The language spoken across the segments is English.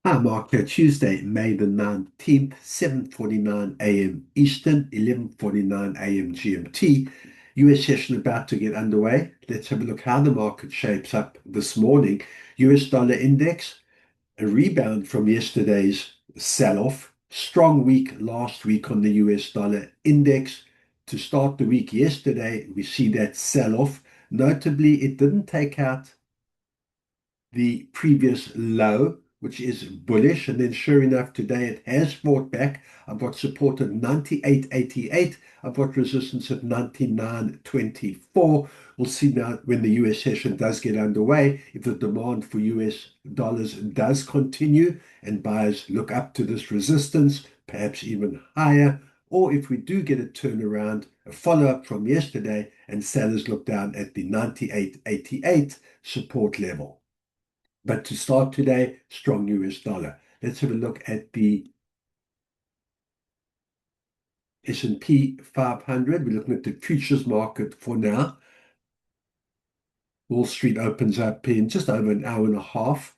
Hi, Mark. Tuesday, May the 19th, 7:49 a.m. Eastern, 11:49 a.m. GMT. US session about to get underway. Let's have a look how the market shapes up this morning. US dollar index, a rebound from yesterday's sell-off. Strong week last week on the US dollar index. To start the week yesterday, we see that sell-off. Notably, it didn't take out the previous low, which is bullish. And then sure enough, today it has fought back. I've got support at 98.88. I've got resistance at 99.24. We'll see now when the US session does get underway, if the demand for US dollars does continue and buyers look up to this resistance, perhaps even higher, or if we do get a turnaround, a follow-up from yesterday, and sellers look down at the 98.88 support level. But to start today, strong US dollar. Let's have a look at the S&P 500. We're looking at the futures market for now. Wall Street opens up in just over an hour and a half.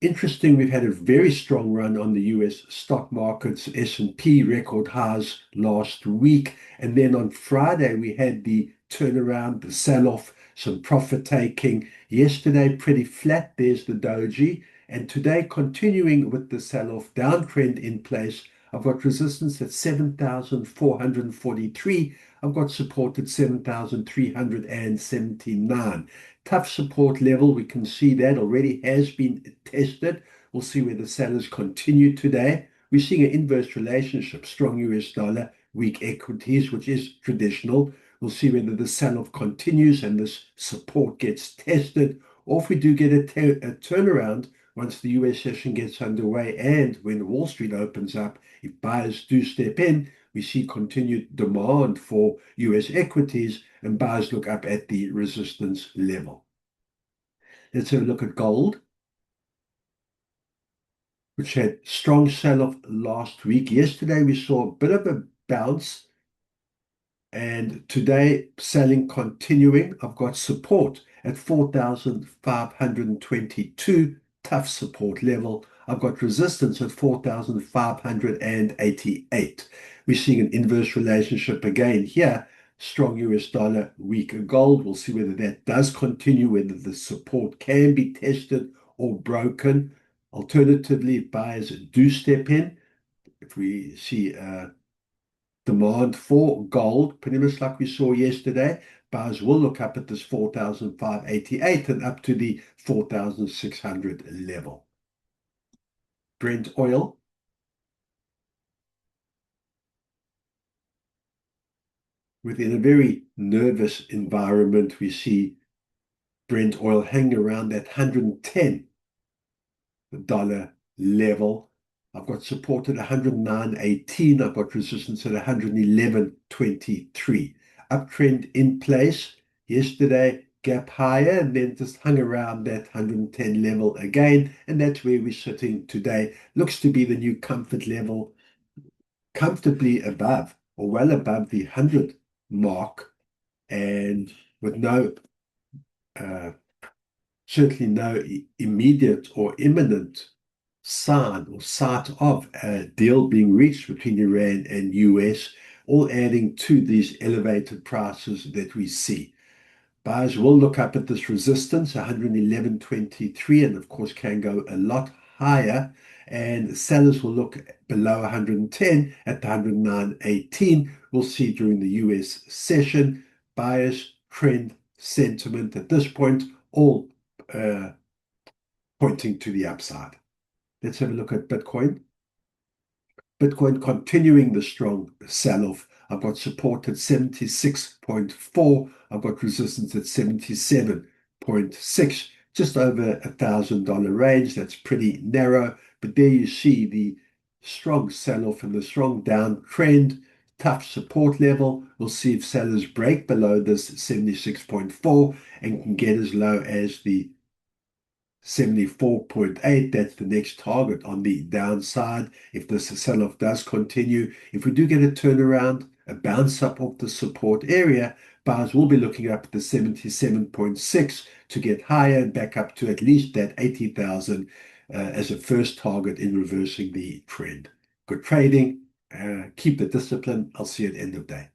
Interesting, we've had a very strong run on the US stock markets, S&P record highs last week. And then on Friday, we had the turnaround, the sell-off, some profit taking. Yesterday, pretty flat. There's the doji. And today, continuing with the sell-off downtrend in place, I've got resistance at 7,443. I've got support at 7,379. Tough support level. We can see that already has been tested. We'll see where the sellers continue today. We're seeing an inverse relationship, strong US dollar, weak equities, which is traditional. We'll see whether the sell-off continues and this support gets tested, or if we do get a turnaround once the US session gets underway and when Wall Street opens up, if buyers do step in, we see continued demand for US equities and buyers look up at the resistance level. Let's have a look at gold, which had strong sell-off last week. Yesterday, we saw a bit of a bounce, and today, selling continuing. I've got support at 4,522, tough support level. I've got resistance at 4,588. We're seeing an inverse relationship again here. Strong US dollar, weaker gold. We'll see whether that does continue, whether the support can be tested or broken. Alternatively, if buyers do step in, if we see demand for gold, pretty much like we saw yesterday, buyers will look up at this 4,588 and up to the 4,600 level. Brent oil, within a very nervous environment, we see Brent oil hanging around that $110 level. I've got support at 109.18. I've got resistance at 111.23. Uptrend in place. Yesterday, gap higher and then just hung around that 110 level again. And that's where we're sitting today. Looks to be the new comfort level, comfortably above or well above the 100 mark, and with certainly no immediate or imminent sign or sight of a deal being reached between Iran and US, all adding to these elevated prices that we see. Buyers will look up at this resistance, 111.23, and of course can go a lot higher. And sellers will look below 110 at the 109.18. We'll see during the US session. Buyers, trend, sentiment at this point, all pointing to the upside. Let's have a look at Bitcoin. Bitcoin continuing the strong sell-off. I've got support at 76.4. I've got resistance at 77.6, just over $1,000 range. That's pretty narrow, but there you see the strong sell-off and the strong downtrend, tough support level. We'll see if sellers break below this 76.4 and can get as low as the 74.8. That's the next target on the downside if this sell-off does continue. If we do get a turnaround, a bounce up of the support area, buyers will be looking up at the 77.6 to get higher and back up to at least that 80,000 as a first target in reversing the trend. Good trading. Keep the discipline. I'll see you at the end of day.